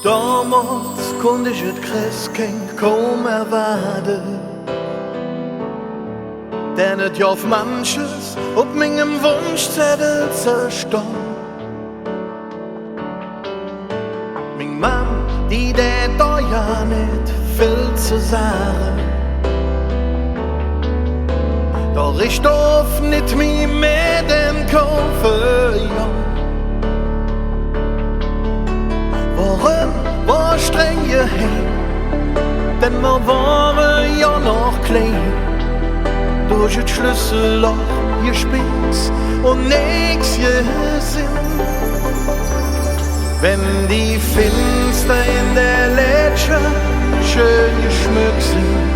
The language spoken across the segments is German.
Damals konnte ich het Christkind kaum erwarten, denn het ja auf manches auf meinem Wunschzettel zerstand. Mein Mann, die da ja nicht viel zu sagen, doch ich darf nicht mehr den kaufen, ja. Warum war streng geheim? Denn wir waren ja noch klein. Durch das Schlüsselloch gespitzt und nix gesehen. Wenn die Finster in der Lätsche schön geschmückt sind,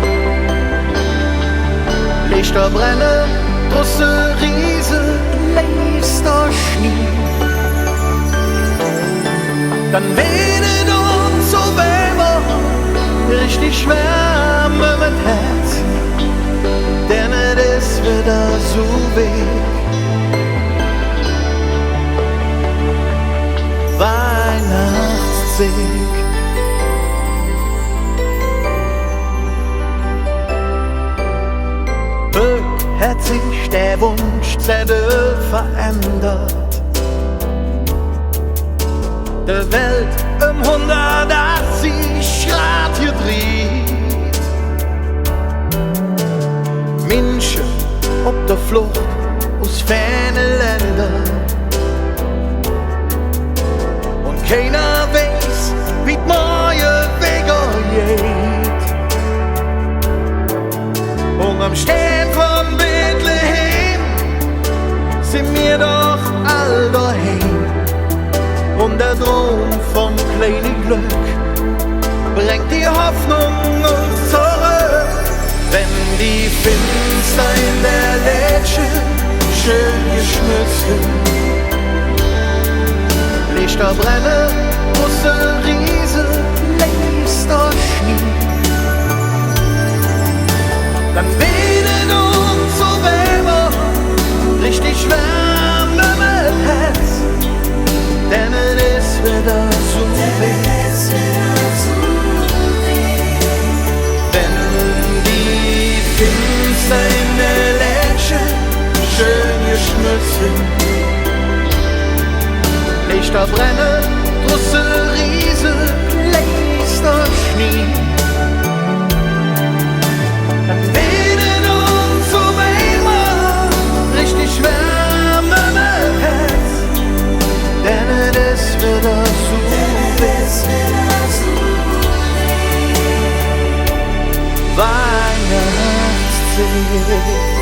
Lichter brennen, große Riese, letzter Schnee. Dann weht uns so Weber, richtig Wärme mit Herz, denn es ist wieder so weg. Weihnachtszeit. Hat sich der Wunschzettel verändert. Die Welt 180 Grad gedreht. Menschen auf der Flucht aus fernen Ländern. Und keiner weiß, wie die neue Wege geht. Und am Stern von Bethlehem sind wir doch all daheim. Und der Traum vom kleinen Glück bringt die Hoffnung uns zurück. Wenn die Finster in der Lätsche schön geschmückt sind, Lichter brennen, große Riese, letzter Schnee. Dann weht uns so Weber, richtig Wärme mit Herz, denn es ist wieder so weh. Wenn die Finster in der Lätsche schön geschmückt sind, Lichter brennen, große Riese, letzter Schnee. Dann weht uns so Weber, richtig Wärme mit Herz, denn es ist wieder so weh. Weihnachtszeit.